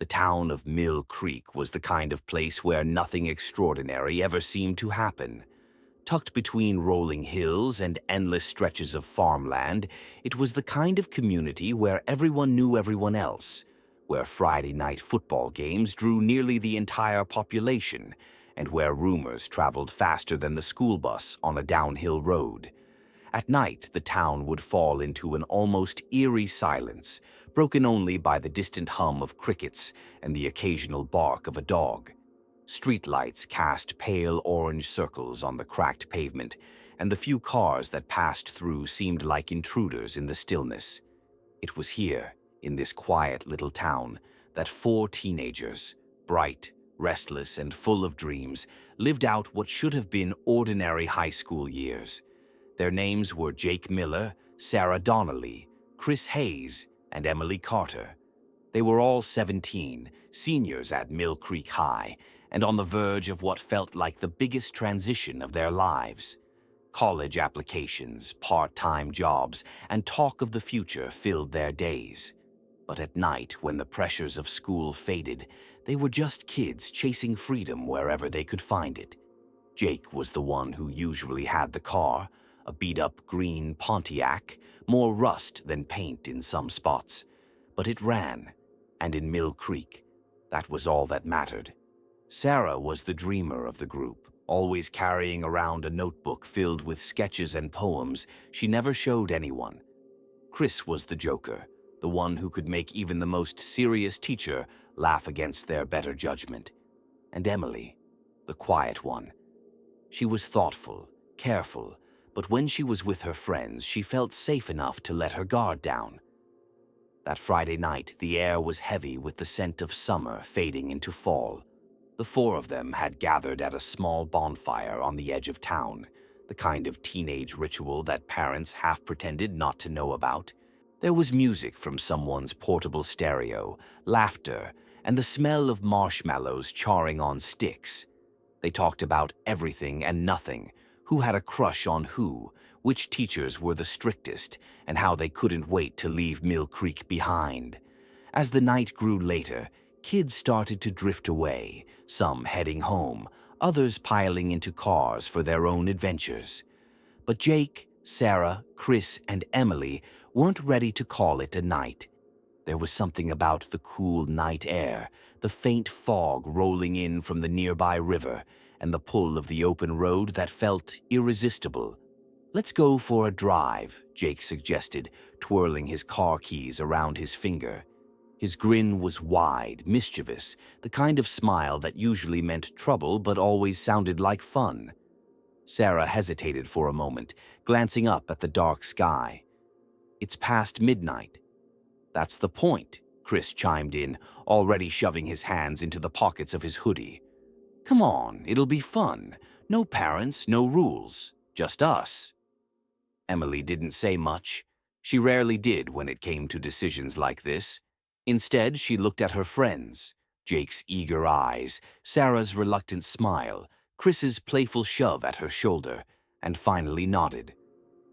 The town of Mill Creek was the kind of place where nothing extraordinary ever seemed to happen. Tucked between rolling hills and endless stretches of farmland, it was the kind of community where everyone knew everyone else, where Friday night football games drew nearly the entire population, and where rumors traveled faster than the school bus on a downhill road. At night, the town would fall into an almost eerie silence, broken only by the distant hum of crickets and the occasional bark of a dog. Streetlights cast pale orange circles on the cracked pavement, and the few cars that passed through seemed like intruders in the stillness. It was here, in this quiet little town, that four teenagers, bright, restless, and full of dreams, lived out what should have been ordinary high school years. Their names were Jake Miller, Sarah Donnelly, Chris Hayes, and Emily Carter. They were all 17, seniors at Mill Creek High, and on the verge of what felt like the biggest transition of their lives. College applications, part-time jobs, and talk of the future filled their days. But at night, when the pressures of school faded, they were just kids chasing freedom wherever they could find it. Jake was the one who usually had the car, a beat-up green Pontiac, more rust than paint in some spots. But it ran, and in Mill Creek, that was all that mattered. Sarah was the dreamer of the group, always carrying around a notebook filled with sketches and poems she never showed anyone. Chris was the joker, the one who could make even the most serious teacher laugh against their better judgment. And Emily, the quiet one. She was thoughtful, careful, but when she was with her friends, she felt safe enough to let her guard down. That Friday night, the air was heavy with the scent of summer fading into fall. The four of them had gathered at a small bonfire on the edge of town, the kind of teenage ritual that parents half pretended not to know about. There was music from someone's portable stereo, laughter, and the smell of marshmallows charring on sticks. They talked about everything and nothing, who had a crush on who, which teachers were the strictest, and how they couldn't wait to leave Mill Creek behind. As the night grew later, kids started to drift away, some heading home, others piling into cars for their own adventures. But Jake, Sarah, Chris, and Emily weren't ready to call it a night. There was something about the cool night air, the faint fog rolling in from the nearby river, and the pull of the open road that felt irresistible. "Let's go for a drive," Jake suggested, twirling his car keys around his finger. His grin was wide, mischievous, the kind of smile that usually meant trouble but always sounded like fun. Sarah hesitated for a moment, glancing up at the dark sky. "It's past midnight." "That's the point," Chris chimed in, already shoving his hands into the pockets of his hoodie. "Come on, it'll be fun. No parents, no rules, just us." Emily didn't say much. She rarely did when it came to decisions like this. Instead, she looked at her friends, Jake's eager eyes, Sarah's reluctant smile, Chris's playful shove at her shoulder, and finally nodded.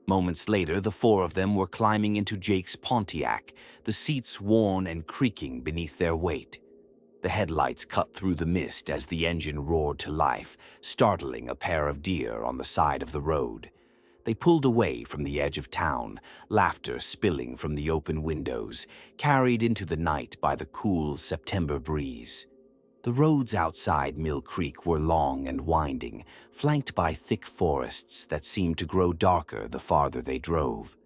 Moments later, the four of them were climbing into Jake's Pontiac, the seats worn and creaking beneath their weight. The headlights cut through the mist as the engine roared to life, startling a pair of deer on the side of the road. They pulled away from the edge of town, laughter spilling from the open windows, carried into the night by the cool September breeze. The roads outside Mill Creek were long and winding, flanked by thick forests that seemed to grow darker the farther they drove.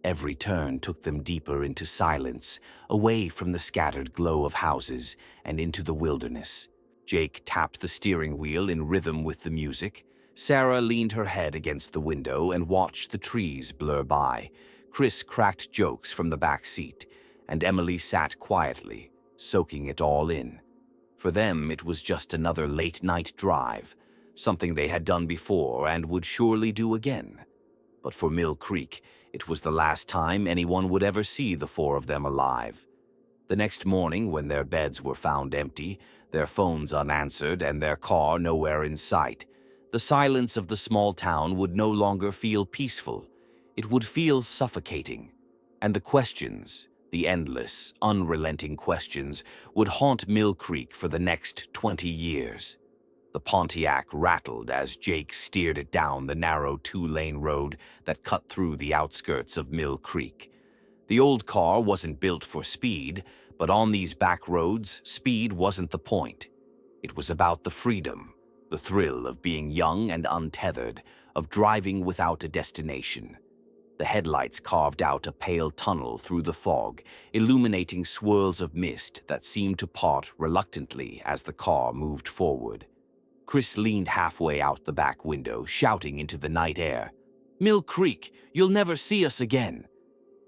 Every turn took them deeper into silence, away from the scattered glow of houses and into the wilderness. Jake tapped the steering wheel in rhythm with the music. Sarah leaned her head against the window and watched the trees blur by. Chris cracked jokes from the back seat, and Emily sat quietly, soaking it all in. For them, it was just another late-night drive, something they had done before and would surely do again. But for Mill Creek, it was the last time anyone would ever see the four of them alive. The next morning, when their beds were found empty, their phones unanswered, and their car nowhere in sight, the silence of the small town would no longer feel peaceful. It would feel suffocating. And the questions, The endless, unrelenting questions would haunt Mill Creek for the next 20 years. The Pontiac rattled as Jake steered it down the narrow two-lane road that cut through the outskirts of Mill Creek. The old car wasn't built for speed, but on these back roads, speed wasn't the point. It was about the freedom, the thrill of being young and untethered, of driving without a destination. The headlights carved out a pale tunnel through the fog, illuminating swirls of mist that seemed to part reluctantly as the car moved forward. Chris leaned halfway out the back window, shouting into the night air, "Mill Creek, you'll never see us again!"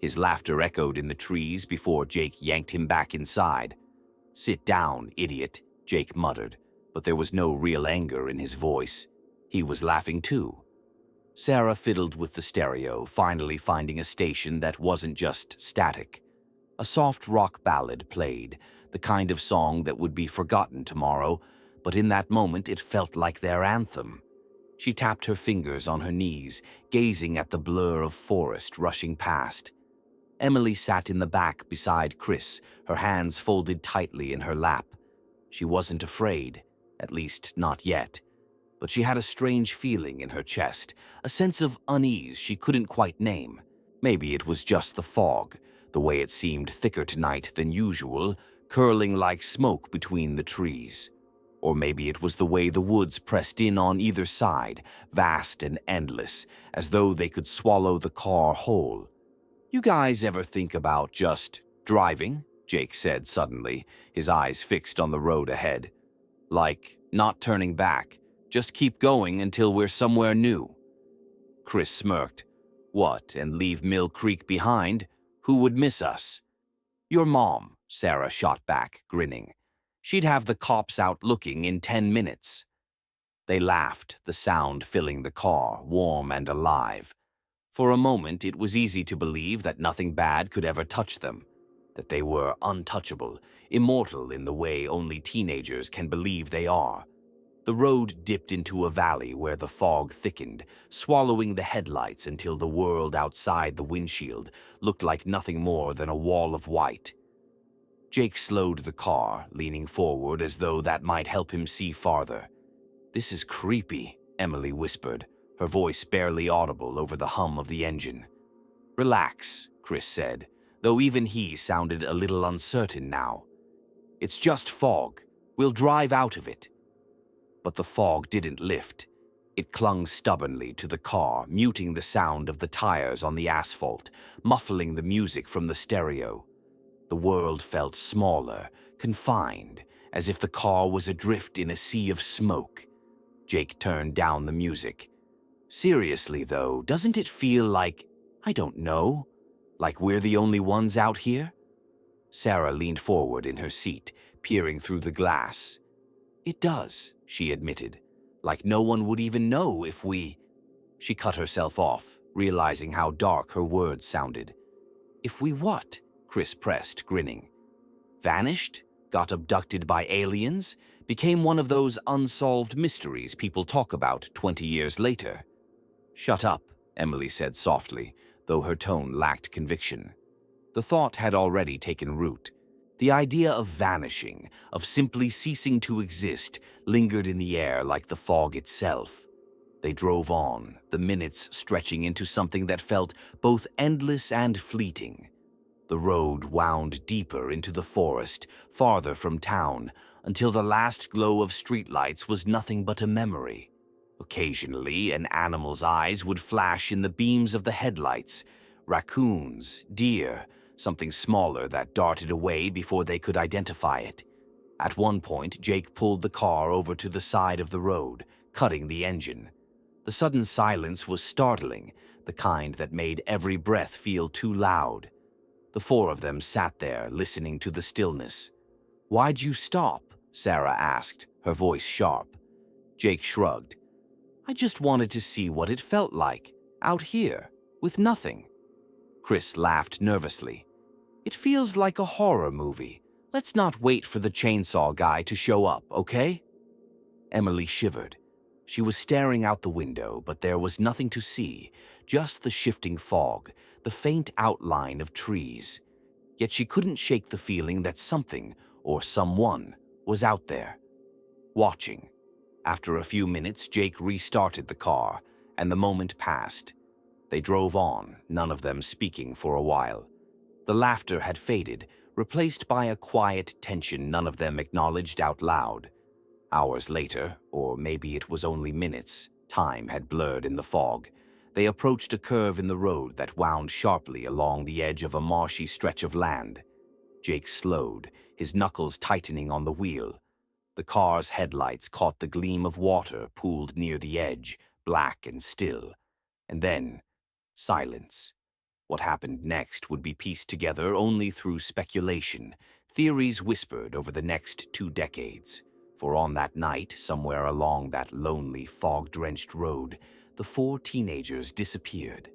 His laughter echoed in the trees before Jake yanked him back inside. "Sit down, idiot," Jake muttered, but there was no real anger in his voice. He was laughing too. Sarah fiddled with the stereo, finally finding a station that wasn't just static. A soft rock ballad played, the kind of song that would be forgotten tomorrow, but in that moment it felt like their anthem. She tapped her fingers on her knees, gazing at the blur of forest rushing past. Emily sat in the back beside Chris, her hands folded tightly in her lap. She wasn't afraid, at least not yet. But she had a strange feeling in her chest, a sense of unease she couldn't quite name. Maybe it was just the fog, the way it seemed thicker tonight than usual, curling like smoke between the trees. Or maybe it was the way the woods pressed in on either side, vast and endless, as though they could swallow the car whole. "You guys ever think about just driving?" Jake said suddenly, his eyes fixed on the road ahead. "Like, not turning back. Just keep going until we're somewhere new." Chris smirked. "What, and leave Mill Creek behind? Who would miss us?" "Your mom," Sarah shot back, grinning. "She'd have the cops out looking in 10 minutes. They laughed, the sound filling the car, warm and alive. For a moment, it was easy to believe that nothing bad could ever touch them, that they were untouchable, immortal in the way only teenagers can believe they are. The road dipped into a valley where the fog thickened, swallowing the headlights until the world outside the windshield looked like nothing more than a wall of white. Jake slowed the car, leaning forward as though that might help him see farther. "This is creepy," Emily whispered, her voice barely audible over the hum of the engine. "Relax," Chris said, though even he sounded a little uncertain now. "It's just fog. We'll drive out of it." But the fog didn't lift. It clung stubbornly to the car, muting the sound of the tires on the asphalt, muffling the music from the stereo. The world felt smaller, confined, as if the car was adrift in a sea of smoke. Jake turned down the music. "Seriously, though, doesn't it feel like, I don't know, like we're the only ones out here?" Sarah leaned forward in her seat, peering through the glass. "It does," she admitted, "like no one would even know if we—" She cut herself off, realizing how dark her words sounded. "If we what?" Chris pressed, grinning. "Vanished? Got abducted by aliens? Became one of those unsolved mysteries people talk about 20 years later?" "Shut up," Emily said softly, though her tone lacked conviction. The thought had already taken root. The idea of vanishing, of simply ceasing to exist, lingered in the air like the fog itself. They drove on, the minutes stretching into something that felt both endless and fleeting. The road wound deeper into the forest, farther from town, until the last glow of streetlights was nothing but a memory. Occasionally, an animal's eyes would flash in the beams of the headlights. Raccoons, deer, something smaller that darted away before they could identify it. At one point, Jake pulled the car over to the side of the road, cutting the engine. The sudden silence was startling, the kind that made every breath feel too loud. The four of them sat there, listening to the stillness. "Why'd you stop?" Sarah asked, her voice sharp. Jake shrugged. "I just wanted to see what it felt like, out here, with nothing." Chris laughed nervously. "It feels like a horror movie. Let's not wait for the chainsaw guy to show up, okay?" Emily shivered. She was staring out the window, but there was nothing to see, just the shifting fog, the faint outline of trees. Yet she couldn't shake the feeling that something or someone was out there, watching. After a few minutes, Jake restarted the car, and the moment passed. They drove on, none of them speaking for a while. The laughter had faded, replaced by a quiet tension none of them acknowledged out loud. Hours later, or maybe it was only minutes, time had blurred in the fog. They approached a curve in the road that wound sharply along the edge of a marshy stretch of land. Jake slowed, his knuckles tightening on the wheel. The car's headlights caught the gleam of water pooled near the edge, black and still. And then, silence. What happened next would be pieced together only through speculation, theories whispered over the next 2 decades. For on that night, somewhere along that lonely, fog-drenched road, the 4 teenagers disappeared.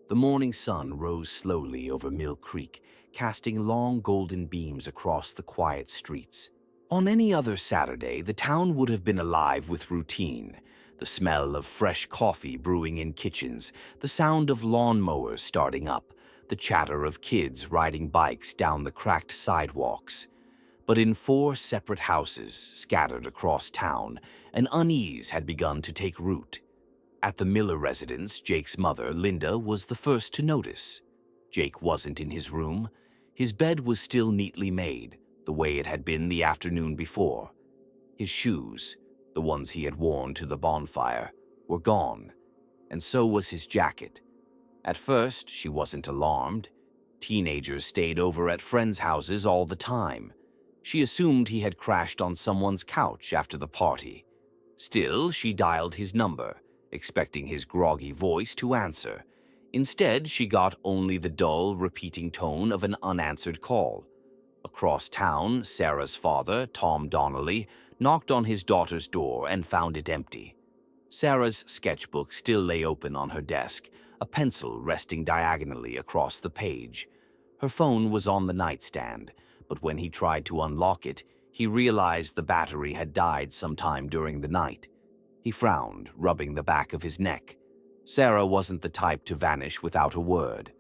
The morning sun rose slowly over Mill Creek, casting long golden beams across the quiet streets. On any other Saturday, the town would have been alive with routine. The smell of fresh coffee brewing in kitchens, the sound of lawnmowers starting up, the chatter of kids riding bikes down the cracked sidewalks. But in 4 separate houses, scattered across town, an unease had begun to take root. At the Miller residence, Jake's mother, Linda, was the first to notice. Jake wasn't in his room. His bed was still neatly made, the way it had been the afternoon before. His shoes, the ones he had worn to the bonfire, were gone, and so was his jacket. At first, she wasn't alarmed. Teenagers stayed over at friends' houses all the time. She assumed he had crashed on someone's couch after the party. Still, she dialed his number, expecting his groggy voice to answer. Instead, she got only the dull, repeating tone of an unanswered call. Across town, Sarah's father, Tom Donnelly, knocked on his daughter's door and found it empty. Sarah's sketchbook still lay open on her desk, a pencil resting diagonally across the page. Her phone was on the nightstand, but when he tried to unlock it, he realized the battery had died sometime during the night. He frowned, rubbing the back of his neck. Sarah wasn't the type to vanish without a word.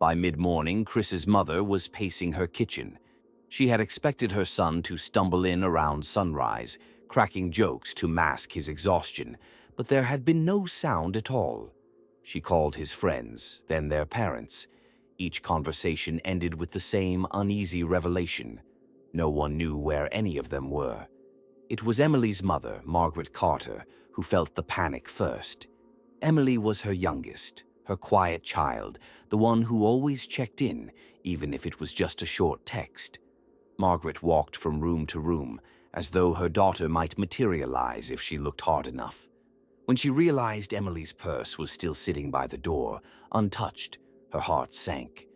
By mid-morning, Chris's mother was pacing her kitchen. She had expected her son to stumble in around sunrise, cracking jokes to mask his exhaustion, but there had been no sound at all. She called his friends, then their parents. Each conversation ended with the same uneasy revelation. No one knew where any of them were. It was Emily's mother, Margaret Carter, who felt the panic first. Emily was her youngest, her quiet child, the one who always checked in, even if it was just a short text. Margaret walked from room to room, as though her daughter might materialize if she looked hard enough. When she realized Emily's purse was still sitting by the door, untouched, her heart sank.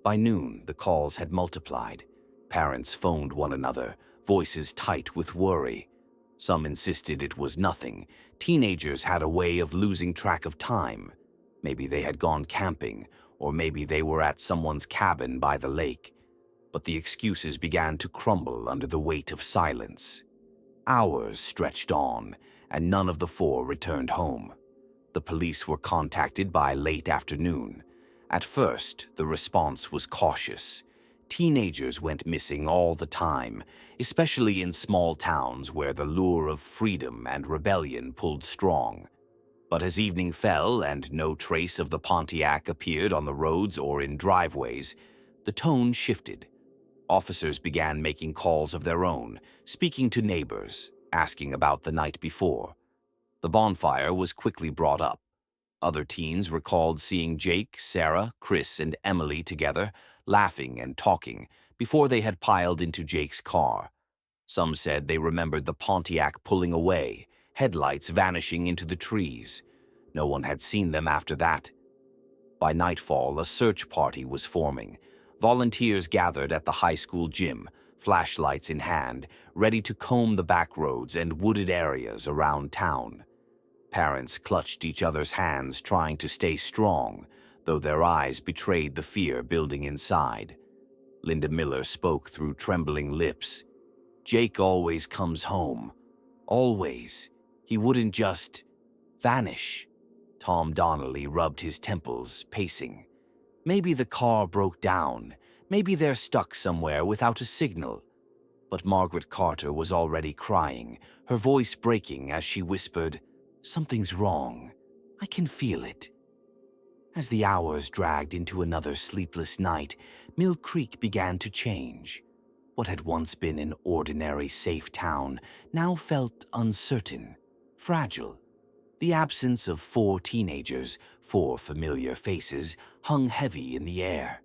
By noon, the calls had multiplied. Parents phoned one another, voices tight with worry. Some insisted it was nothing. Teenagers had a way of losing track of time. Maybe they had gone camping, or maybe they were at someone's cabin by the lake. But the excuses began to crumble under the weight of silence. Hours stretched on, and none of the 4 returned home. The police were contacted by late afternoon. At first, the response was cautious. Teenagers went missing all the time, especially in small towns where the lure of freedom and rebellion pulled strong. But as evening fell and no trace of the Pontiac appeared on the roads or in driveways, the tone shifted. Officers began making calls of their own, speaking to neighbors, asking about the night before. The bonfire was quickly brought up. Other teens recalled seeing Jake, Sarah, Chris, and Emily together, laughing and talking, before they had piled into Jake's car. Some said they remembered the Pontiac pulling away, headlights vanishing into the trees. No one had seen them after that. By nightfall, a search party was forming. Volunteers gathered at the high school gym, flashlights in hand, ready to comb the back roads and wooded areas around town. Parents clutched each other's hands, trying to stay strong, though their eyes betrayed the fear building inside. Linda Miller spoke through trembling lips. "Jake always comes home. Always. He wouldn't just vanish." Tom Donnelly rubbed his temples, pacing. "Maybe the car broke down. Maybe they're stuck somewhere without a signal. But Margaret Carter was already crying, her voice breaking as she whispered, "Something's wrong. I can feel it." As the hours dragged into another sleepless night, Mill Creek began to change. What had once been an ordinary, safe town now felt uncertain, fragile. The absence of 4 teenagers, 4 familiar faces, hung heavy in the air.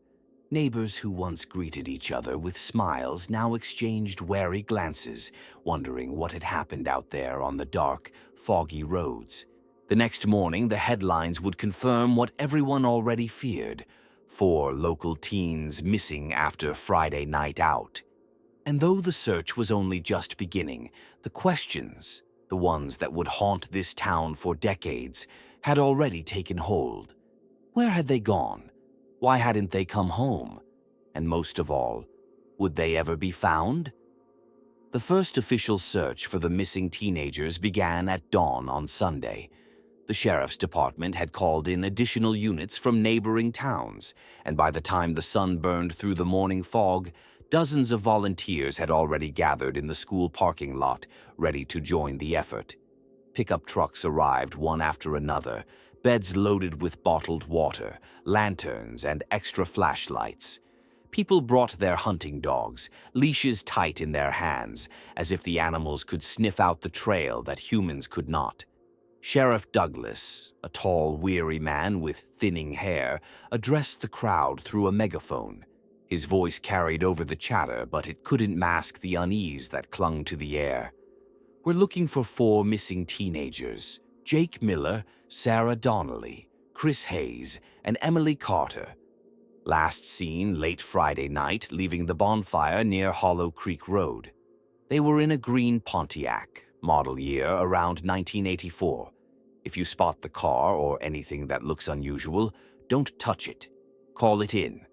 Neighbors who once greeted each other with smiles now exchanged wary glances, wondering what had happened out there on the dark, foggy roads. The next morning, the headlines would confirm what everyone already feared: 4 local teens missing after Friday night out. And though the search was only just beginning, the questions, the ones that would haunt this town for decades, had already taken hold. Where had they gone? Why hadn't they come home? And most of all, would they ever be found? The first official search for the missing teenagers began at dawn on Sunday. The sheriff's department had called in additional units from neighboring towns, and by the time the sun burned through the morning fog, dozens of volunteers had already gathered in the school parking lot, ready to join the effort. Pickup trucks arrived one after another, beds loaded with bottled water, lanterns, and extra flashlights. People brought their hunting dogs, leashes tight in their hands, as if the animals could sniff out the trail that humans could not. Sheriff Douglas, a tall, weary man with thinning hair, addressed the crowd through a megaphone. His voice carried over the chatter, but it couldn't mask the unease that clung to the air. "We're looking for 4 missing teenagers: Jake Miller, Sarah Donnelly, Chris Hayes, and Emily Carter. Last seen late Friday night, leaving the bonfire near Hollow Creek Road. They were in a green Pontiac, model year around 1984. If you spot the car or anything that looks unusual, don't touch it. Call it in."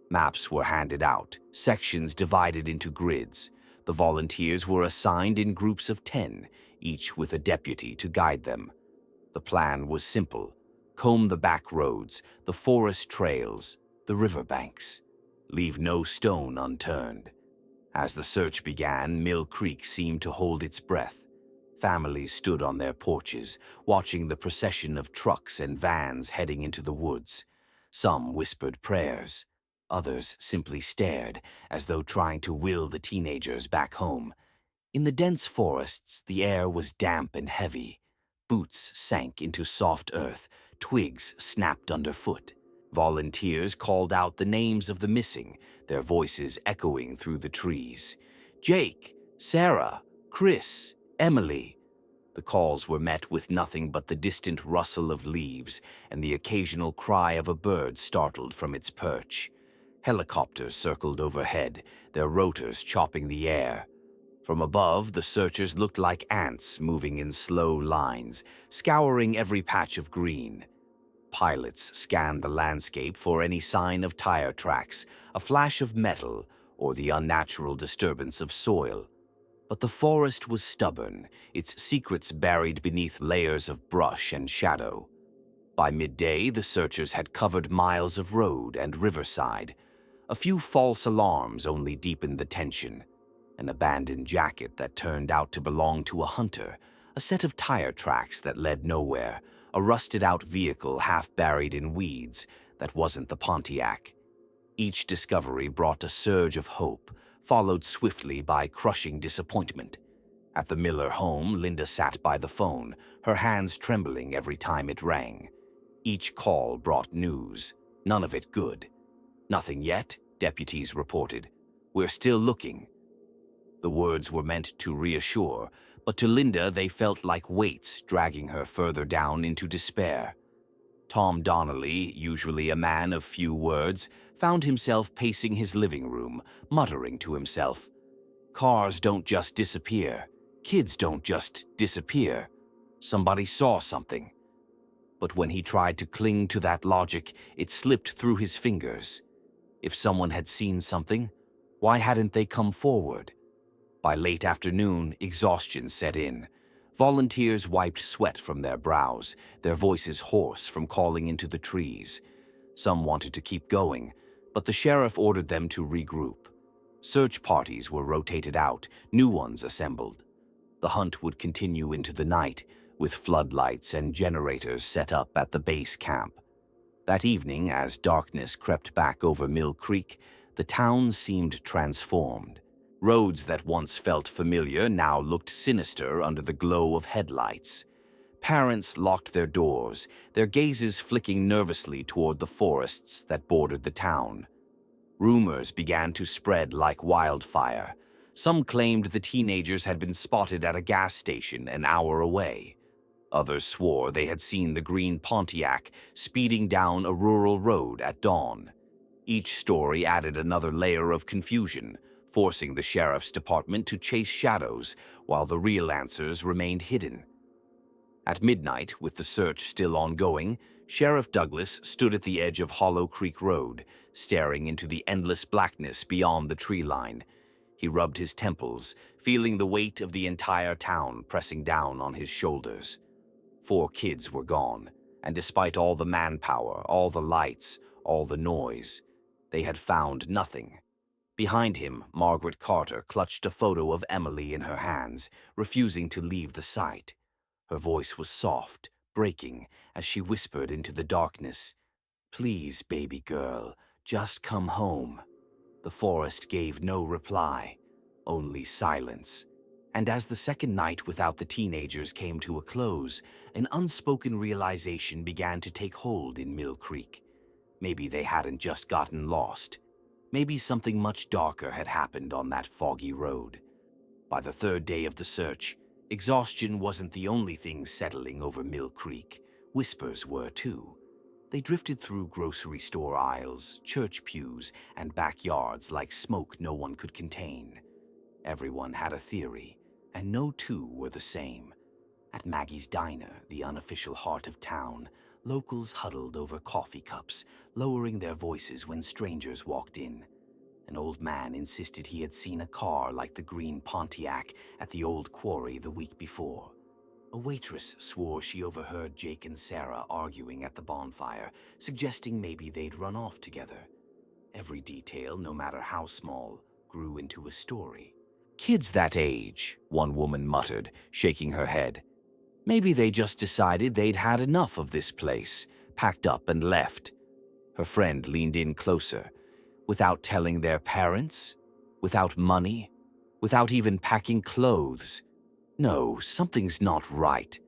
Maps were handed out, sections divided into grids. The volunteers were assigned in groups of 10, each with a deputy to guide them. The plan was simple: comb the back roads, the forest trails, the riverbanks. Leave no stone unturned. As the search began, Mill Creek seemed to hold its breath. Families stood on their porches, watching the procession of trucks and vans heading into the woods. Some whispered prayers. Others simply stared, as though trying to will the teenagers back home. In the dense forests, the air was damp and heavy. Boots sank into soft earth, twigs snapped underfoot. Volunteers called out the names of the missing, their voices echoing through the trees. "Jake, Sarah, Chris, Emily." The calls were met with nothing but the distant rustle of leaves and the occasional cry of a bird startled from its perch. Helicopters circled overhead, their rotors chopping the air. From above, the searchers looked like ants moving in slow lines, scouring every patch of green. Pilots scanned the landscape for any sign of tire tracks, a flash of metal, or the unnatural disturbance of soil. But the forest was stubborn, its secrets buried beneath layers of brush and shadow. By midday, the searchers had covered miles of road and riverside. A few false alarms only deepened the tension. An abandoned jacket that turned out to belong to a hunter, a set of tire tracks that led nowhere, a rusted-out vehicle half buried in weeds that wasn't the Pontiac. Each discovery brought a surge of hope, followed swiftly by crushing disappointment. At the Miller home, Linda sat by the phone, her hands trembling every time it rang. Each call brought news, none of it good. "Nothing yet," deputies reported. "We're still looking." The words were meant to reassure, but to Linda they felt like weights dragging her further down into despair. Tom Donnelly, usually a man of few words, found himself pacing his living room, muttering to himself, "Cars don't just disappear. Kids don't just disappear. Somebody saw something." But when he tried to cling to that logic, it slipped through his fingers. If someone had seen something, why hadn't they come forward? By late afternoon, exhaustion set in. Volunteers wiped sweat from their brows, their voices hoarse from calling into the trees. Some wanted to keep going, but the sheriff ordered them to regroup. Search parties were rotated out, new ones assembled. The hunt would continue into the night, with floodlights and generators set up at the base camp. That evening, as darkness crept back over Mill Creek, the town seemed transformed. Roads that once felt familiar now looked sinister under the glow of headlights. Parents locked their doors, their gazes flicking nervously toward the forests that bordered the town. Rumors began to spread like wildfire. Some claimed the teenagers had been spotted at a gas station an hour away. Others swore they had seen the green Pontiac speeding down a rural road at dawn. Each story added another layer of confusion, forcing the sheriff's department to chase shadows while the real answers remained hidden. At midnight, with the search still ongoing, Sheriff Douglas stood at the edge of Hollow Creek Road, staring into the endless blackness beyond the tree line. He rubbed his temples, feeling the weight of the entire town pressing down on his shoulders. 4 kids were gone, and despite all the manpower, all the lights, all the noise, they had found nothing. Behind him, Margaret Carter clutched a photo of Emily in her hands, refusing to leave the site. Her voice was soft, breaking, as she whispered into the darkness, "Please, baby girl, just come home." The forest gave no reply, only silence. And as the second night without the teenagers came to a close, an unspoken realization began to take hold in Mill Creek. Maybe they hadn't just gotten lost. Maybe something much darker had happened on that foggy road. By the 3rd day of the search, exhaustion wasn't the only thing settling over Mill Creek. Whispers were too. They drifted through grocery store aisles, church pews, and backyards like smoke no one could contain. Everyone had a theory, and no two were the same. At Maggie's Diner, the unofficial heart of town, locals huddled over coffee cups, lowering their voices when strangers walked in. An old man insisted he had seen a car like the green Pontiac at the old quarry the week before. A waitress swore she overheard Jake and Sarah arguing at the bonfire, suggesting maybe they'd run off together. Every detail, no matter how small, grew into a story. "Kids that age," one woman muttered, shaking her head. "Maybe they just decided they'd had enough of this place, packed up and left." Her friend leaned in closer. Without telling their parents? Without money? Without even packing clothes? No, something's not right.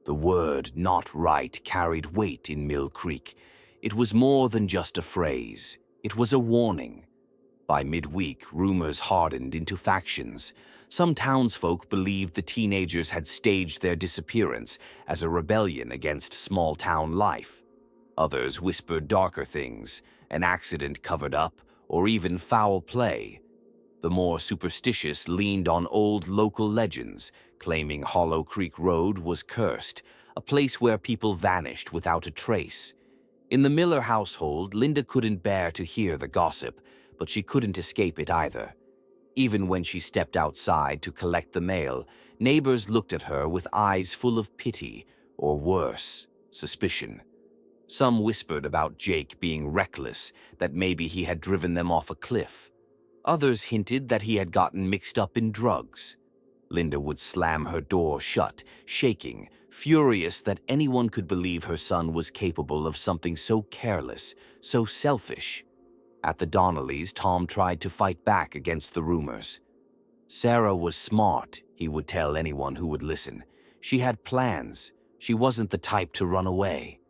The word "not right" carried weight in Mill Creek. It was more than just a phrase. It was a warning. By midweek, rumors hardened into factions. Some townsfolk believed the teenagers had staged their disappearance as a rebellion against small-town life. Others whispered darker things, an accident covered up, or even foul play. The more superstitious leaned on old local legends, claiming Hollow Creek Road was cursed, a place where people vanished without a trace. In the Miller household, Linda couldn't bear to hear the gossip, but she couldn't escape it either. Even when she stepped outside to collect the mail, neighbors looked at her with eyes full of pity, or worse, suspicion. Some whispered about Jake being reckless, that maybe he had driven them off a cliff. Others hinted that he had gotten mixed up in drugs. Linda would slam her door shut, shaking, furious that anyone could believe her son was capable of something so careless, so selfish. At the Donnellys, Tom tried to fight back against the rumors. Sarah was smart, he would tell anyone who would listen. She had plans. She wasn't the type to run away.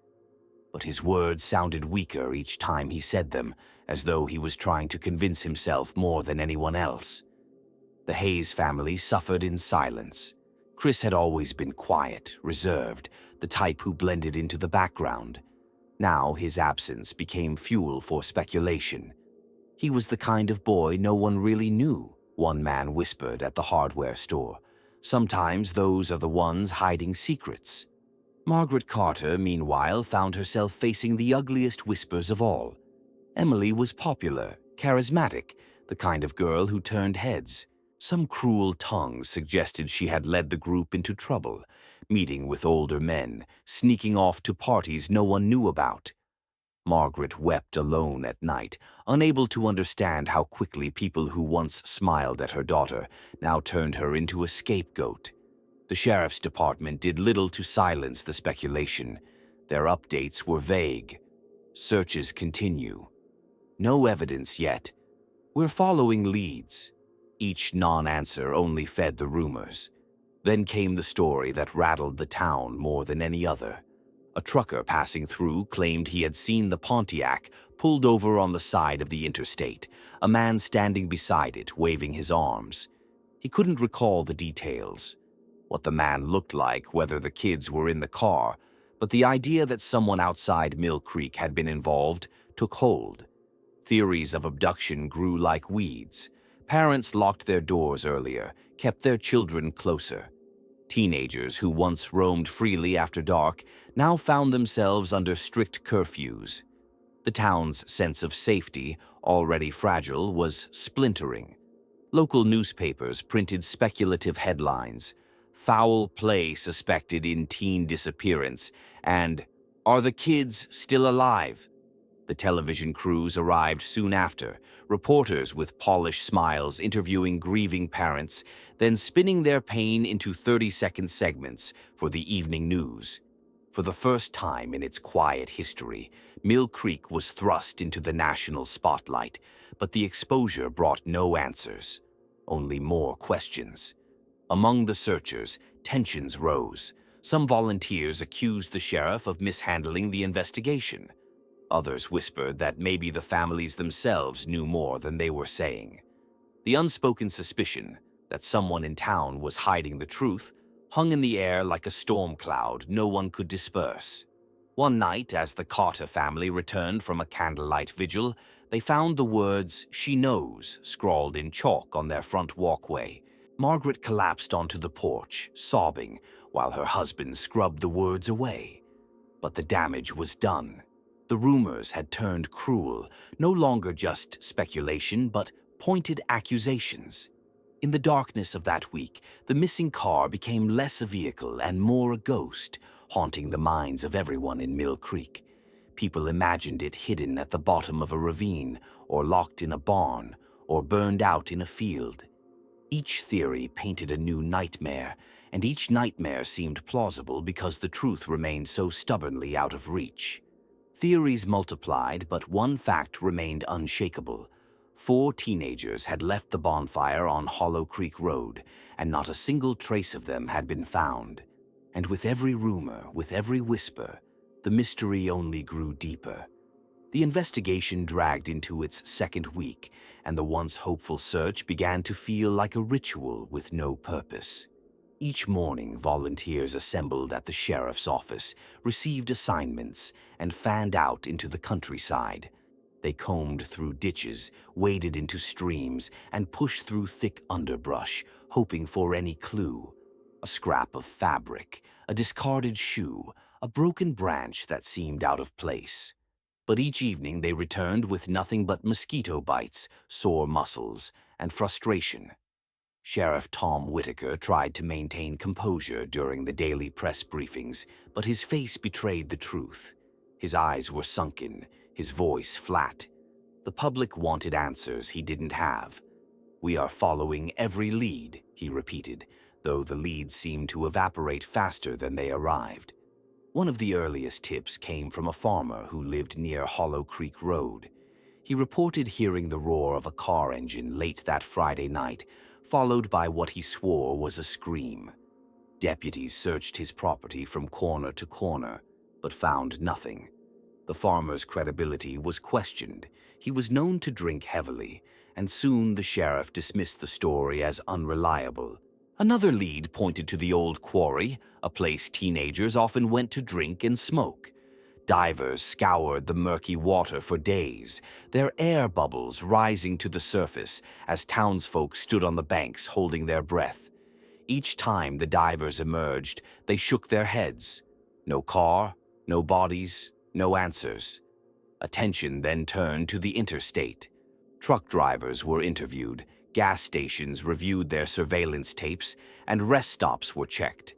But his words sounded weaker each time he said them, as though he was trying to convince himself more than anyone else. The Hayes family suffered in silence. Chris had always been quiet, reserved, the type who blended into the background. Now his absence became fuel for speculation. He was the kind of boy no one really knew, one man whispered at the hardware store. Sometimes those are the ones hiding secrets. Margaret Carter, meanwhile, found herself facing the ugliest whispers of all. Emily was popular, charismatic, the kind of girl who turned heads. Some cruel tongues suggested she had led the group into trouble, meeting with older men, sneaking off to parties no one knew about. Margaret wept alone at night, unable to understand how quickly people who once smiled at her daughter now turned her into a scapegoat. The sheriff's department did little to silence the speculation. Their updates were vague. Searches continue. No evidence yet. We're following leads. Each non-answer only fed the rumors. Then came the story that rattled the town more than any other. A trucker passing through claimed he had seen the Pontiac pulled over on the side of the interstate, a man standing beside it waving his arms. He couldn't recall the details, what the man looked like, whether the kids were in the car, but the idea that someone outside Mill Creek had been involved took hold. Theories of abduction grew like weeds. Parents locked their doors earlier, kept their children closer. Teenagers who once roamed freely after dark now found themselves under strict curfews. The town's sense of safety, already fragile, was splintering. Local newspapers printed speculative headlines: "Foul play suspected in teen disappearance," and "Are the kids still alive?" The television crews arrived soon after, reporters with polished smiles interviewing grieving parents, then spinning their pain into 30-second segments for the evening news. For the first time in its quiet history, Mill Creek was thrust into the national spotlight, but the exposure brought no answers, only more questions. Among the searchers, tensions rose. Some volunteers accused the sheriff of mishandling the investigation. Others whispered that maybe the families themselves knew more than they were saying. The unspoken suspicion that someone in town was hiding the truth hung in the air like a storm cloud no one could disperse. One night, as the Carter family returned from a candlelight vigil, they found the words "She knows" scrawled in chalk on their front walkway. Margaret collapsed onto the porch, sobbing, while her husband scrubbed the words away. But the damage was done. The rumors had turned cruel, no longer just speculation, but pointed accusations. In the darkness of that week, the missing car became less a vehicle and more a ghost, haunting the minds of everyone in Mill Creek. People imagined it hidden at the bottom of a ravine, or locked in a barn, or burned out in a field. Each theory painted a new nightmare, and each nightmare seemed plausible because the truth remained so stubbornly out of reach. Theories multiplied, but one fact remained unshakable. 4 teenagers had left the bonfire on Hollow Creek Road, and not a single trace of them had been found. And with every rumor, with every whisper, the mystery only grew deeper. The investigation dragged into its second week, and the once hopeful search began to feel like a ritual with no purpose. Each morning, volunteers assembled at the sheriff's office, received assignments, and fanned out into the countryside. They combed through ditches, waded into streams, and pushed through thick underbrush, hoping for any clue. A scrap of fabric, a discarded shoe, a broken branch that seemed out of place. But each evening they returned with nothing but mosquito bites, sore muscles, and frustration. Sheriff Tom Whitaker tried to maintain composure during the daily press briefings, but his face betrayed the truth. His eyes were sunken, his voice flat. The public wanted answers he didn't have. "We are following every lead," he repeated, though the leads seemed to evaporate faster than they arrived. One of the earliest tips came from a farmer who lived near Hollow Creek Road. He reported hearing the roar of a car engine late that Friday night, followed by what he swore was a scream. Deputies searched his property from corner to corner, but found nothing. The farmer's credibility was questioned. He was known to drink heavily, and soon the sheriff dismissed the story as unreliable. Another lead pointed to the old quarry, a place teenagers often went to drink and smoke. Divers scoured the murky water for days, their air bubbles rising to the surface as townsfolk stood on the banks holding their breath. Each time the divers emerged, they shook their heads. No car, no bodies, no answers. Attention then turned to the interstate. Truck drivers were interviewed, gas stations reviewed their surveillance tapes, and rest stops were checked.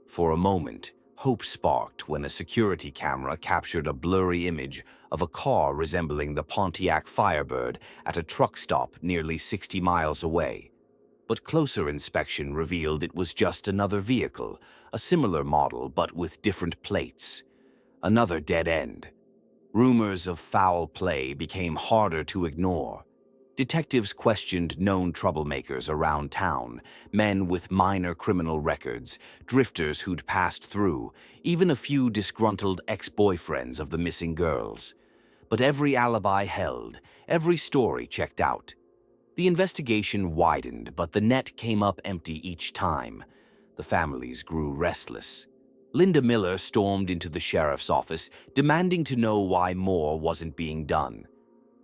For a moment, Hope sparked when a security camera captured a blurry image of a car resembling the Pontiac Firebird at a truck stop nearly 60 miles away. But closer inspection revealed it was just another vehicle, a similar model but with different plates. Another dead end. Rumors of foul play became harder to ignore. Detectives questioned known troublemakers around town, men with minor criminal records, drifters who'd passed through, even a few disgruntled ex-boyfriends of the missing girls. But every alibi held, every story checked out. The investigation widened, but the net came up empty each time. The families grew restless. Linda Miller stormed into the sheriff's office, demanding to know why more wasn't being done.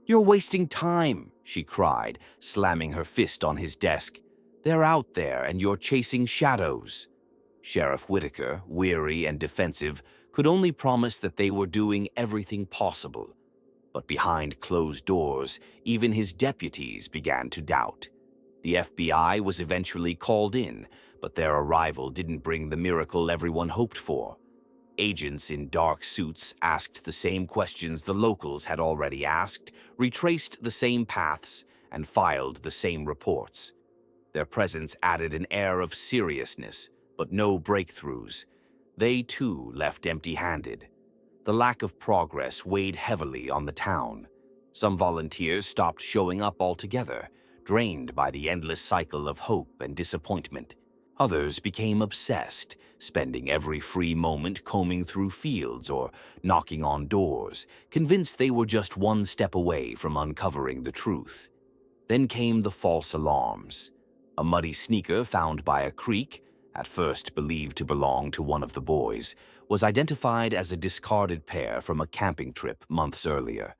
"You're wasting time," she cried, slamming her fist on his desk. "They're out there, and you're chasing shadows." Sheriff Whitaker, weary and defensive, could only promise that they were doing everything possible. But behind closed doors, even his deputies began to doubt. The FBI was eventually called in, but their arrival didn't bring the miracle everyone hoped for. Agents in dark suits asked the same questions the locals had already asked, retraced the same paths, and filed the same reports. Their presence added an air of seriousness, but no breakthroughs. They, too, left empty-handed. The lack of progress weighed heavily on the town. Some volunteers stopped showing up altogether, drained by the endless cycle of hope and disappointment. Others became obsessed, spending every free moment combing through fields or knocking on doors, convinced they were just one step away from uncovering the truth. Then came the false alarms. A muddy sneaker found by a creek, at first believed to belong to one of the boys, was identified as a discarded pair from a camping trip months earlier.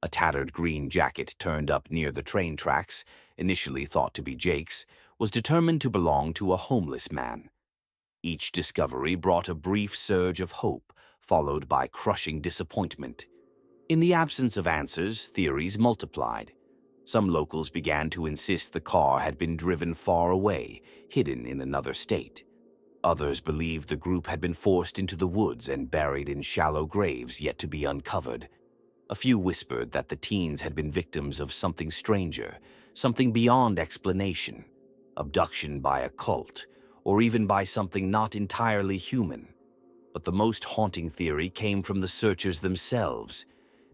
A tattered green jacket turned up near the train tracks, initially thought to be Jake's, was determined to belong to a homeless man. Each discovery brought a brief surge of hope, followed by crushing disappointment. In the absence of answers, theories multiplied. Some locals began to insist the car had been driven far away, hidden in another state. Others believed the group had been forced into the woods and buried in shallow graves yet to be uncovered. A few whispered that the teens had been victims of something stranger, something beyond explanation. Abduction by a cult, or even by something not entirely human. But the most haunting theory came from the searchers themselves.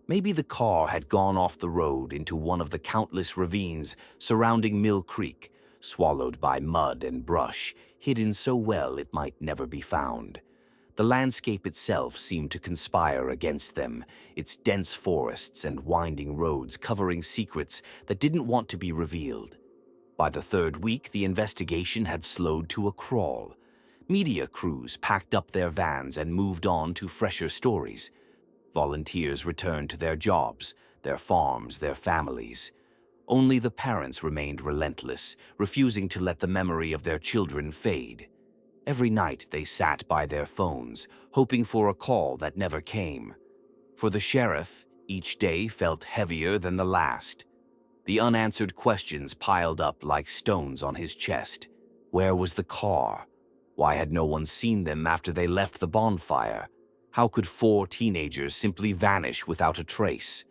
Maybe the car had gone off the road into one of the countless ravines surrounding Mill Creek, swallowed by mud and brush, hidden so well it might never be found. The landscape itself seemed to conspire against them, its dense forests and winding roads covering secrets that didn't want to be revealed. By the third week, the investigation had slowed to a crawl. Media crews packed up their vans and moved on to fresher stories. Volunteers returned to their jobs, their farms, their families. Only the parents remained relentless, refusing to let the memory of their children fade. Every night they sat by their phones, hoping for a call that never came. For the sheriff, each day felt heavier than the last. The unanswered questions piled up like stones on his chest. Where was the car? Why had no one seen them after they left the bonfire? How could 4 teenagers simply vanish without a trace?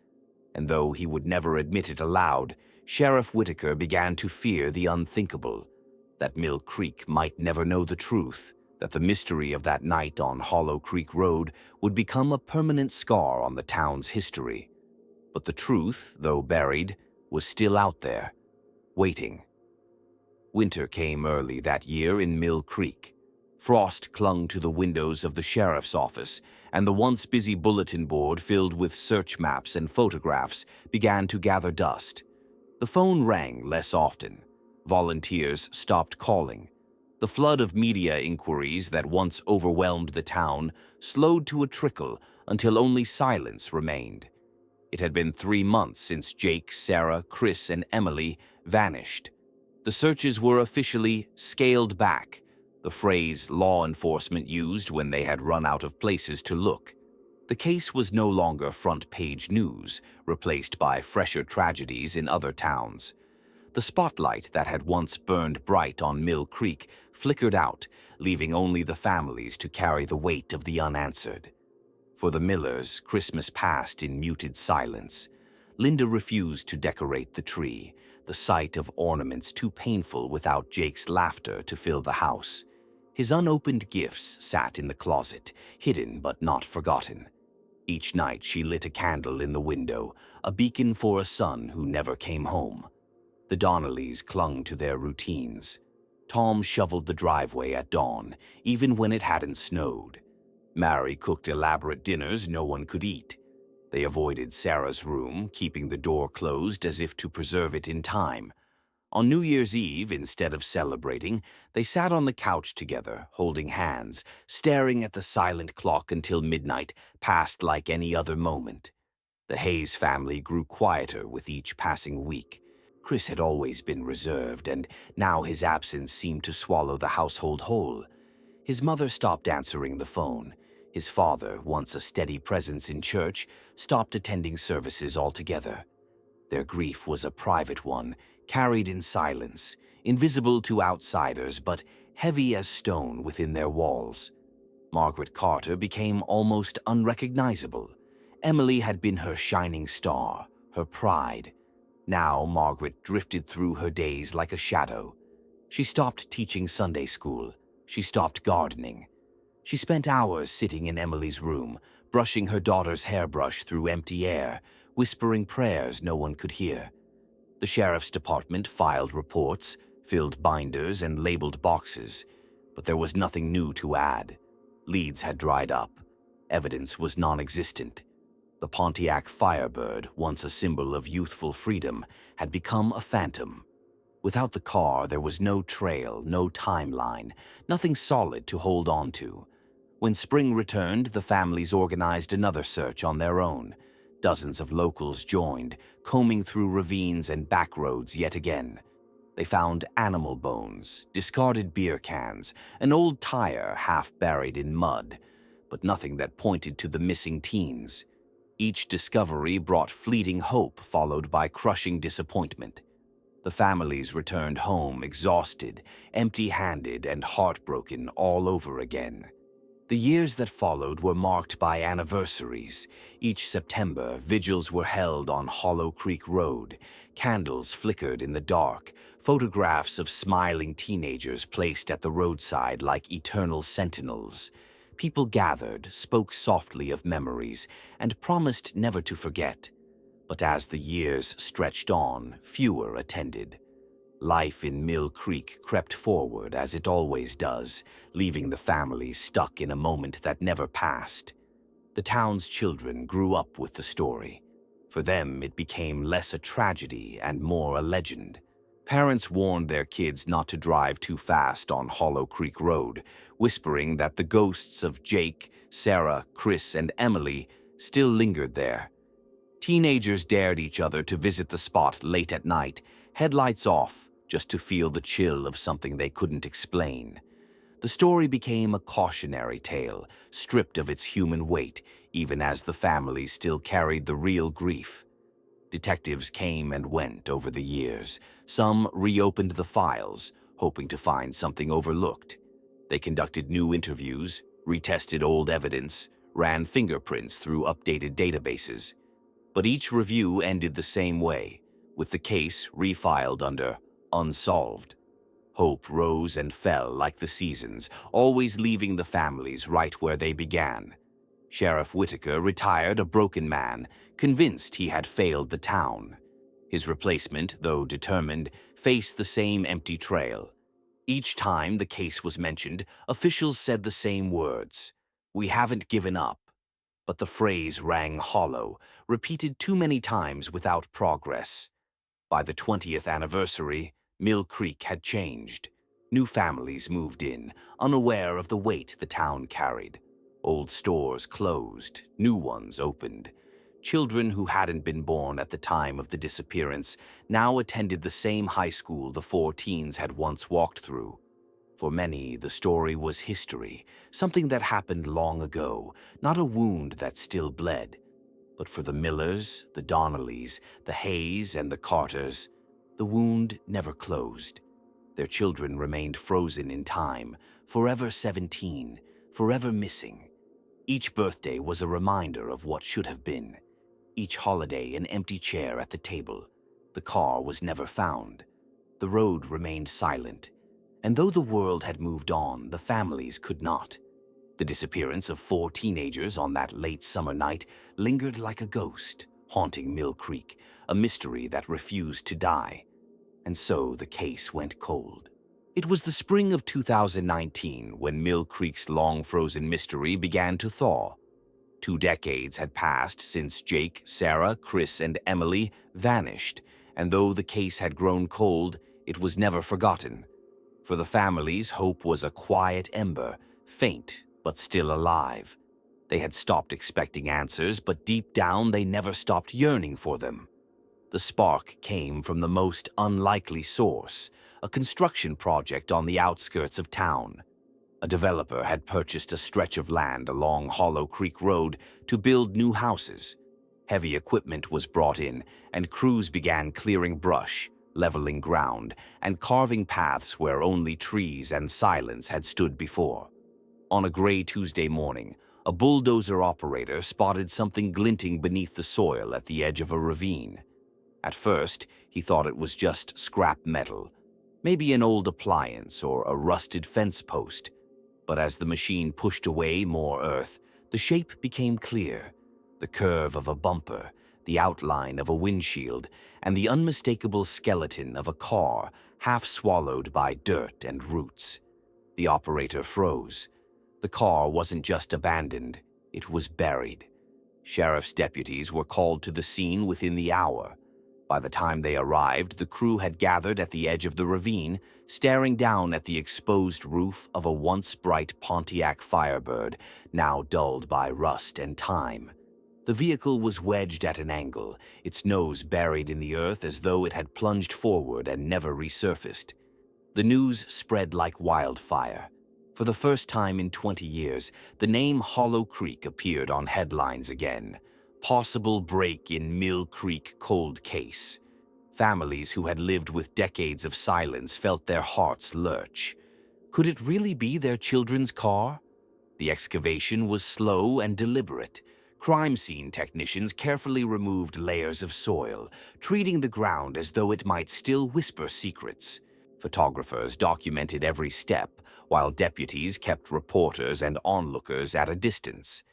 And though he would never admit it aloud, Sheriff Whitaker began to fear the unthinkable. That Mill Creek might never know the truth, that the mystery of that night on Hollow Creek Road would become a permanent scar on the town's history. But the truth, though buried, was still out there, waiting. Winter came early that year in Mill Creek. Frost clung to the windows of the sheriff's office, and the once busy bulletin board filled with search maps and photographs began to gather dust. The phone rang less often. Volunteers stopped calling. The flood of media inquiries that once overwhelmed the town slowed to a trickle until only silence remained. It had been 3 months since Jake, Sarah, Chris, and Emily vanished. The searches were officially scaled back, the phrase law enforcement used when they had run out of places to look. The case was no longer front-page news, replaced by fresher tragedies in other towns. The spotlight that had once burned bright on Mill Creek flickered out, leaving only the families to carry the weight of the unanswered. For the Millers, Christmas passed in muted silence. Linda refused to decorate the tree, the sight of ornaments too painful without Jake's laughter to fill the house. His unopened gifts sat in the closet, hidden but not forgotten. Each night she lit a candle in the window, a beacon for a son who never came home. The Donnellys clung to their routines. Tom shoveled the driveway at dawn, even when it hadn't snowed. Mary cooked elaborate dinners no one could eat. They avoided Sarah's room, keeping the door closed as if to preserve it in time. On New Year's Eve, instead of celebrating, they sat on the couch together, holding hands, staring at the silent clock until midnight passed like any other moment. The Hayes family grew quieter with each passing week. Chris had always been reserved, and now his absence seemed to swallow the household whole. His mother stopped answering the phone. His father, once a steady presence in church, stopped attending services altogether. Their grief was a private one, carried in silence, invisible to outsiders, but heavy as stone within their walls. Margaret Carter became almost unrecognizable. Emily had been her shining star, her pride. Now Margaret drifted through her days like a shadow. She stopped teaching Sunday school. She stopped gardening. She spent hours sitting in Emily's room, brushing her daughter's hairbrush through empty air, whispering prayers no one could hear. The sheriff's department filed reports, filled binders, and labeled boxes, but there was nothing new to add. Leads had dried up. Evidence was non-existent. The Pontiac Firebird, once a symbol of youthful freedom, had become a phantom. Without the car, there was no trail, no timeline, nothing solid to hold on to. When spring returned, the families organized another search on their own. Dozens of locals joined, combing through ravines and back roads yet again. They found animal bones, discarded beer cans, an old tire half buried in mud, but nothing that pointed to the missing teens. Each discovery brought fleeting hope followed by crushing disappointment. The families returned home exhausted, empty-handed, and heartbroken all over again. The years that followed were marked by anniversaries. Each September, vigils were held on Hollow Creek Road. Candles flickered in the dark, photographs of smiling teenagers placed at the roadside like eternal sentinels. People gathered, spoke softly of memories, and promised never to forget. But as the years stretched on, fewer attended. Life in Mill Creek crept forward as it always does, leaving the families stuck in a moment that never passed. The town's children grew up with the story. For them, it became less a tragedy and more a legend. Parents warned their kids not to drive too fast on Hollow Creek Road, whispering that the ghosts of Jake, Sarah, Chris, and Emily still lingered there. Teenagers dared each other to visit the spot late at night, headlights off, just to feel the chill of something they couldn't explain. The story became a cautionary tale, stripped of its human weight, even as the families still carried the real grief. Detectives came and went over the years. Some reopened the files, hoping to find something overlooked. They conducted new interviews, retested old evidence, ran fingerprints through updated databases. But each review ended the same way, with the case refiled under unsolved. Hope rose and fell like the seasons, always leaving the families right where they began. Sheriff Whitaker retired a broken man, convinced he had failed the town. His replacement, though determined, faced the same empty trail. Each time the case was mentioned, officials said the same words: "We haven't given up." But the phrase rang hollow, repeated too many times without progress. By the 20th anniversary, Mill Creek had changed. New families moved in, unaware of the weight the town carried. Old stores closed, new ones opened. Children who hadn't been born at the time of the disappearance now attended the same high school the four teens had once walked through. For many, the story was history, something that happened long ago, not a wound that still bled. But for the Millers, the Donnellys, the Hayes, and the Carters, The wound never closed. Their children remained frozen in time, forever 17, forever missing. Each birthday was a reminder of what should have been. Each holiday an empty chair at the table. The car was never found. The road remained silent. And though the world had moved on, the families could not. The disappearance of 4 teenagers on that late summer night lingered like a ghost, haunting Mill Creek, a mystery that refused to die. And so the case went cold. It was the spring of 2019 when Mill Creek's long-frozen mystery began to thaw. 2 decades had passed since Jake, Sarah, Chris, and Emily vanished, and though the case had grown cold, it was never forgotten. For the families, hope was a quiet ember, faint but still alive. They had stopped expecting answers, but deep down they never stopped yearning for them. The spark came from the most unlikely source, a construction project on the outskirts of town. A developer had purchased a stretch of land along Hollow Creek Road to build new houses. Heavy equipment was brought in, and crews began clearing brush, leveling ground, and carving paths where only trees and silence had stood before. On a gray Tuesday morning, a bulldozer operator spotted something glinting beneath the soil at the edge of a ravine. At first, he thought it was just scrap metal, maybe an old appliance or a rusted fence post. But as the machine pushed away more earth, the shape became clear. The curve of a bumper, the outline of a windshield, and the unmistakable skeleton of a car half swallowed by dirt and roots. The operator froze. The car wasn't just abandoned, it was buried. Sheriff's deputies were called to the scene within the hour. By the time they arrived, the crew had gathered at the edge of the ravine, staring down at the exposed roof of a once bright Pontiac Firebird, now dulled by rust and time. The vehicle was wedged at an angle, its nose buried in the earth as though it had plunged forward and never resurfaced. The news spread like wildfire. For the first time in 20 years, the name Hollow Creek appeared on headlines again. Possible break in Mill Creek cold case. Families who had lived with decades of silence felt their hearts lurch. Could it really be their children's car? The excavation was slow and deliberate. Crime scene technicians carefully removed layers of soil, treating the ground as though it might still whisper secrets. Photographers documented every step, while deputies kept reporters and onlookers at a distance.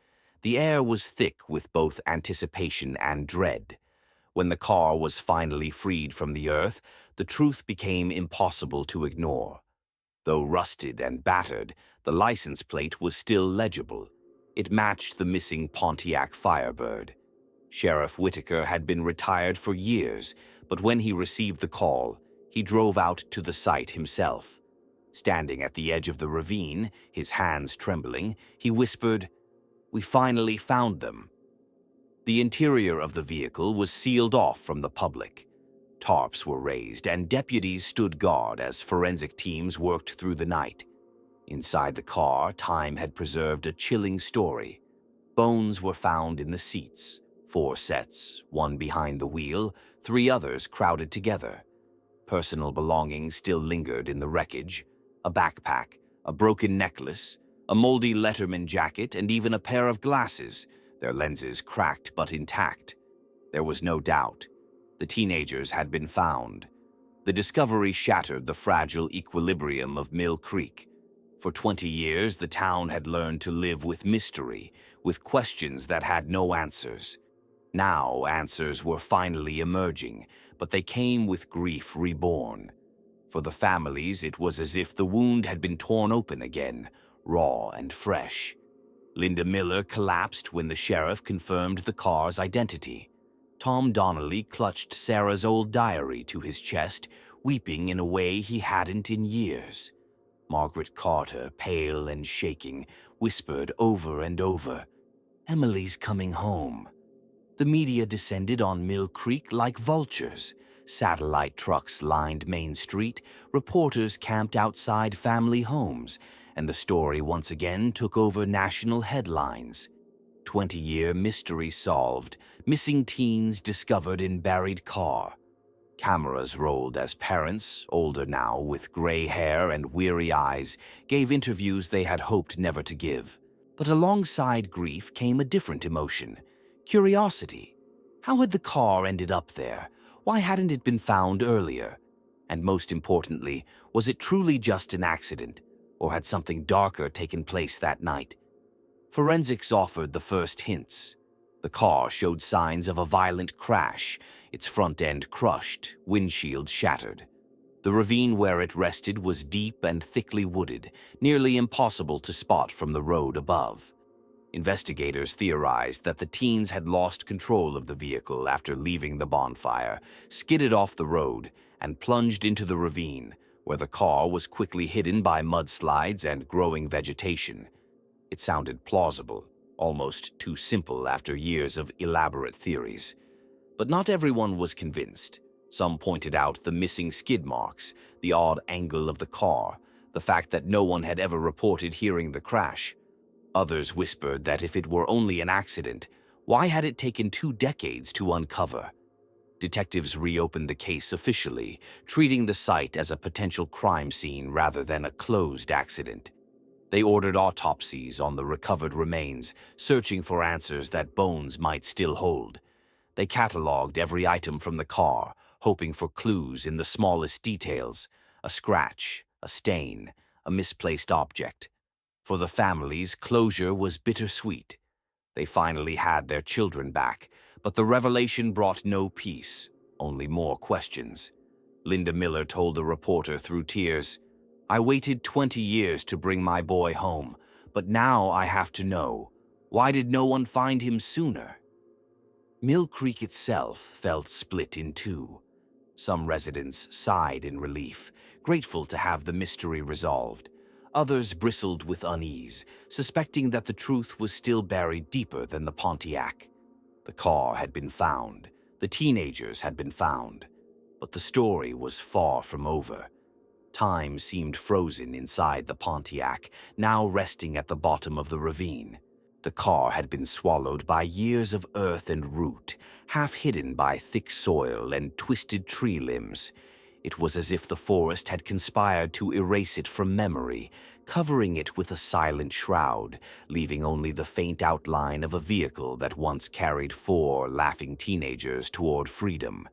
The air was thick with both anticipation and dread. When the car was finally freed from the earth, the truth became impossible to ignore. Though rusted and battered, the license plate was still legible. It matched the missing Pontiac Firebird. Sheriff Whitaker had been retired for years, but when he received the call, he drove out to the site himself. Standing at the edge of the ravine, his hands trembling, he whispered, "We finally found them." The interior of the vehicle was sealed off from the public. Tarps were raised, and deputies stood guard as forensic teams worked through the night. Inside the car, time had preserved a chilling story. Bones were found in the seats, 4 sets, 1 behind the wheel, 3 others crowded together. Personal belongings still lingered in the wreckage: a backpack, a broken necklace, a moldy Letterman jacket, and even a pair of glasses, their lenses cracked but intact. There was no doubt. The teenagers had been found. The discovery shattered the fragile equilibrium of Mill Creek. For 20 years, the town had learned to live with mystery, with questions that had no answers. Now, answers were finally emerging, but they came with grief reborn. For the families, it was as if the wound had been torn open again, raw and fresh. Linda Miller collapsed when the sheriff confirmed the car's identity. Tom Donnelly clutched Sarah's old diary to his chest, weeping in a way he hadn't in years. Margaret Carter, pale and shaking, whispered over and over, "Emily's coming home." The media descended on Mill Creek like vultures. Satellite trucks lined Main Street, reporters camped outside family homes, and the story once again took over national headlines. 20-year mystery solved, missing teens discovered in buried car. Cameras rolled as parents, older now with gray hair and weary eyes, gave interviews they had hoped never to give. But alongside grief came a different emotion: curiosity. How had the car ended up there? Why hadn't it been found earlier? And most importantly, was it truly just an accident, or had something darker taken place that night? Forensics offered the first hints. The car showed signs of a violent crash, its front end crushed, windshield shattered. The ravine where it rested was deep and thickly wooded, nearly impossible to spot from the road above. Investigators theorized that the teens had lost control of the vehicle after leaving the bonfire, skidded off the road, and plunged into the ravine, where the car was quickly hidden by mudslides and growing vegetation. It sounded plausible, almost too simple after years of elaborate theories. But not everyone was convinced. Some pointed out the missing skid marks, the odd angle of the car, the fact that no one had ever reported hearing the crash. Others whispered that if it were only an accident, why had it taken 2 decades to uncover? Detectives reopened the case officially, treating the site as a potential crime scene rather than a closed accident. They ordered autopsies on the recovered remains, searching for answers that bones might still hold. They cataloged every item from the car, hoping for clues in the smallest details: a scratch, a stain, a misplaced object. For the families, closure was bittersweet. They finally had their children back, but the revelation brought no peace, only more questions. Linda Miller told a reporter through tears, "I waited 20 years to bring my boy home, but now I have to know. Why did no one find him sooner?" Mill Creek itself felt split in two. Some residents sighed in relief, grateful to have the mystery resolved. Others bristled with unease, suspecting that the truth was still buried deeper than the Pontiac. The car had been found, the teenagers had been found, but the story was far from over. Time seemed frozen inside the Pontiac, now resting at the bottom of the ravine. The car had been swallowed by years of earth and root, half hidden by thick soil and twisted tree limbs. It was as if the forest had conspired to erase it from memory, covering it with a silent shroud, leaving only the faint outline of a vehicle that once carried 4 laughing teenagers toward freedom.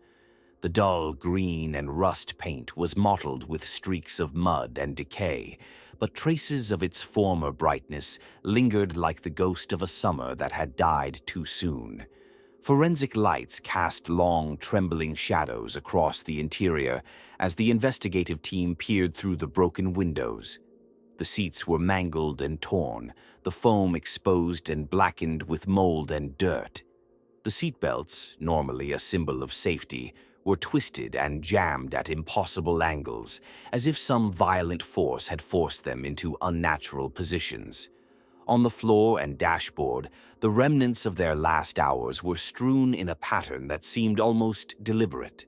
The dull green and rust paint was mottled with streaks of mud and decay, but traces of its former brightness lingered like the ghost of a summer that had died too soon. Forensic lights cast long, trembling shadows across the interior as the investigative team peered through the broken windows. The seats were mangled and torn, the foam exposed and blackened with mold and dirt. The seatbelts, normally a symbol of safety, were twisted and jammed at impossible angles, as if some violent force had forced them into unnatural positions. On the floor and dashboard, the remnants of their last hours were strewn in a pattern that seemed almost deliberate.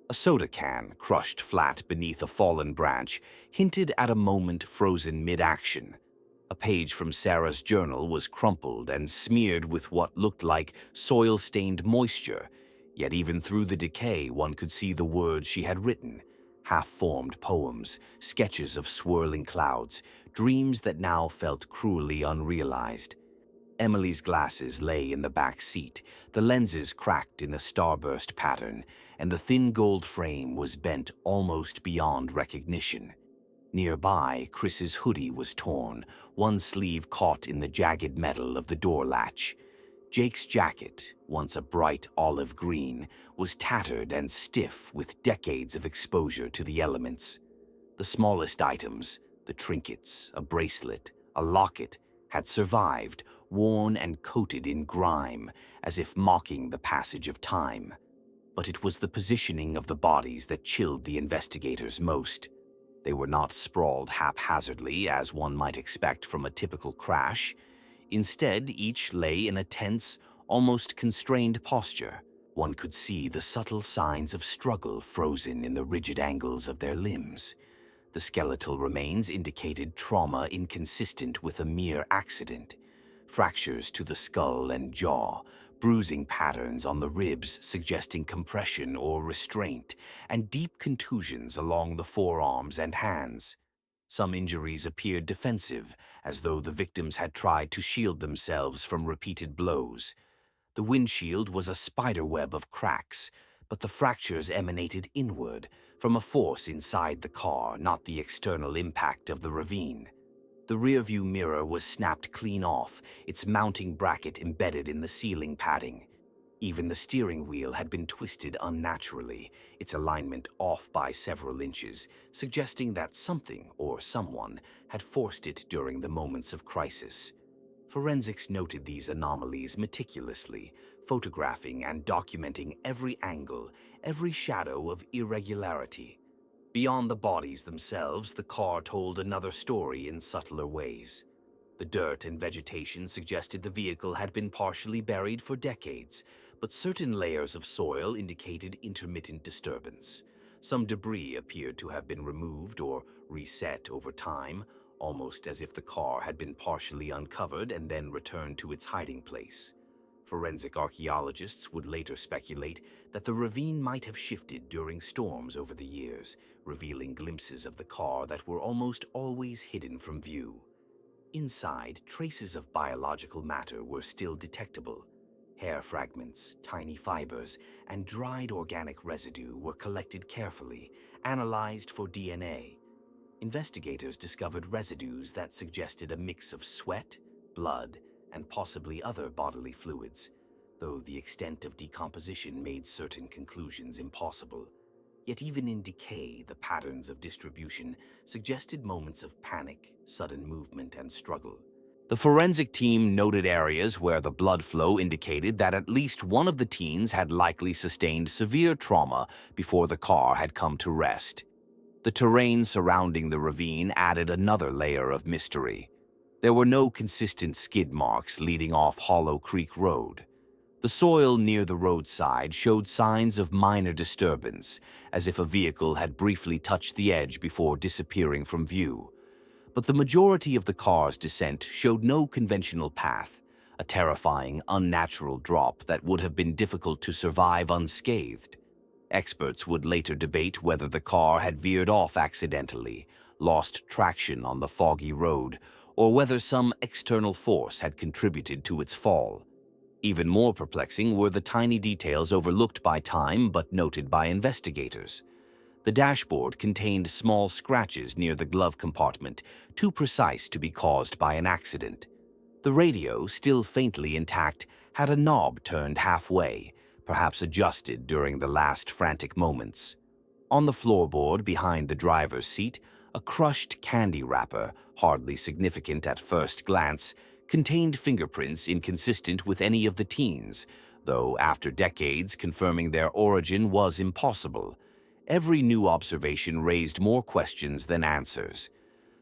A soda can, crushed flat beneath a fallen branch, hinted at a moment frozen mid-action. A page from Sarah's journal was crumpled and smeared with what looked like soil-stained moisture, yet even through the decay one could see the words she had written: half-formed poems, sketches of swirling clouds, dreams that now felt cruelly unrealized. Emily's glasses lay in the back seat, the lenses cracked in a starburst pattern, and the thin gold frame was bent almost beyond recognition. Nearby, Chris's hoodie was torn, one sleeve caught in the jagged metal of the door latch. Jake's jacket, once a bright olive green, was tattered and stiff with decades of exposure to the elements. The smallest items, the trinkets, a bracelet, a locket, had survived, worn and coated in grime, as if mocking the passage of time. But it was the positioning of the bodies that chilled the investigators most. They were not sprawled haphazardly, as one might expect from a typical crash. Instead, each lay in a tense, almost constrained posture. One could see the subtle signs of struggle frozen in the rigid angles of their limbs. The skeletal remains indicated trauma inconsistent with a mere accident. Fractures to the skull and jaw, bruising patterns on the ribs suggesting compression or restraint, and deep contusions along the forearms and hands. Some injuries appeared defensive, as though the victims had tried to shield themselves from repeated blows. The windshield was a spiderweb of cracks, but the fractures emanated inward, from a force inside the car, not the external impact of the ravine. The rearview mirror was snapped clean off, its mounting bracket embedded in the ceiling padding. Even the steering wheel had been twisted unnaturally, its alignment off by several inches, suggesting that something or someone had forced it during the moments of crisis. Forensics noted these anomalies meticulously, photographing and documenting every angle, every shadow of irregularity. Beyond the bodies themselves, the car told another story in subtler ways. The dirt and vegetation suggested the vehicle had been partially buried for decades, but certain layers of soil indicated intermittent disturbance. Some debris appeared to have been removed or reset over time, almost as if the car had been partially uncovered and then returned to its hiding place. Forensic archaeologists would later speculate that the ravine might have shifted during storms over the years, revealing glimpses of the car that were almost always hidden from view. Inside, traces of biological matter were still detectable. Hair fragments, tiny fibers, and dried organic residue were collected carefully, analyzed for DNA. Investigators discovered residues that suggested a mix of sweat, blood, and possibly other bodily fluids, though the extent of decomposition made certain conclusions impossible. Yet even in decay, the patterns of distribution suggested moments of panic, sudden movement, and struggle. The forensic team noted areas where the blood flow indicated that at least one of the teens had likely sustained severe trauma before the car had come to rest. The terrain surrounding the ravine added another layer of mystery. There were no consistent skid marks leading off Hollow Creek Road. The soil near the roadside showed signs of minor disturbance, as if a vehicle had briefly touched the edge before disappearing from view. But the majority of the car's descent showed no conventional path, a terrifying, unnatural drop that would have been difficult to survive unscathed. Experts would later debate whether the car had veered off accidentally, lost traction on the foggy road, or whether some external force had contributed to its fall. Even more perplexing were the tiny details overlooked by time but noted by investigators. The dashboard contained small scratches near the glove compartment, too precise to be caused by an accident. The radio, still faintly intact, had a knob turned halfway, perhaps adjusted during the last frantic moments. On the floorboard behind the driver's seat, a crushed candy wrapper, hardly significant at first glance, contained fingerprints inconsistent with any of the teens, though after decades confirming their origin was impossible. Every new observation raised more questions than answers.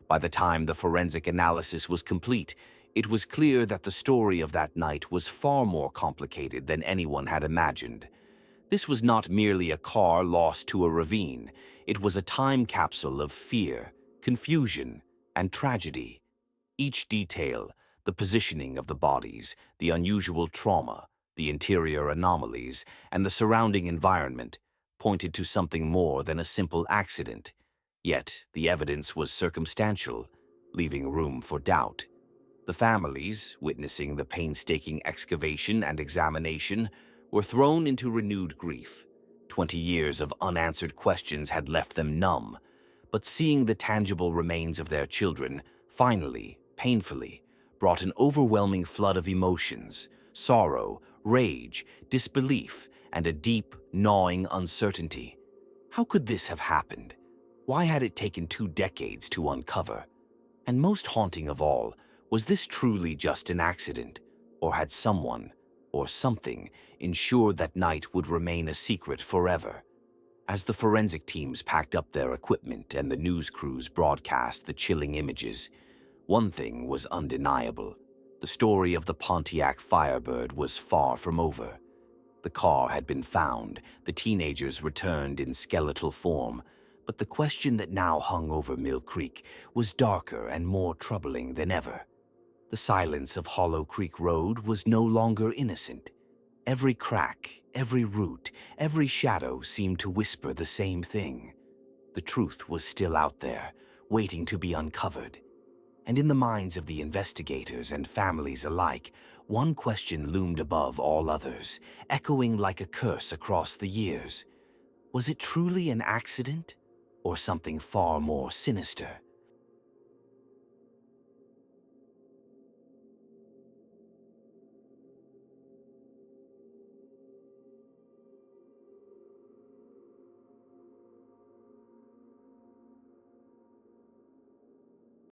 By the time the forensic analysis was complete, it was clear that the story of that night was far more complicated than anyone had imagined. This was not merely a car lost to a ravine. It was a time capsule of fear, confusion, and tragedy. Each detail, the positioning of the bodies, the unusual trauma, the interior anomalies, and the surrounding environment, pointed to something more than a simple accident. Yet the evidence was circumstantial, leaving room for doubt. The families, witnessing the painstaking excavation and examination, were thrown into renewed grief. 20 years of unanswered questions had left them numb, but seeing the tangible remains of their children, finally, painfully, brought an overwhelming flood of emotions, sorrow, rage, disbelief, and a deep, gnawing uncertainty. How could this have happened? Why had it taken 2 decades to uncover? And most haunting of all, was this truly just an accident, or had someone, or something, ensured that night would remain a secret forever? As the forensic teams packed up their equipment and the news crews broadcast the chilling images, one thing was undeniable. The story of the Pontiac Firebird was far from over. The car had been found, the teenagers returned in skeletal form, but the question that now hung over Mill Creek was darker and more troubling than ever. The silence of Hollow Creek Road was no longer innocent. Every crack, every root, every shadow seemed to whisper the same thing. The truth was still out there, waiting to be uncovered. And in the minds of the investigators and families alike, one question loomed above all others, echoing like a curse across the years. Was it truly an accident, or something far more sinister?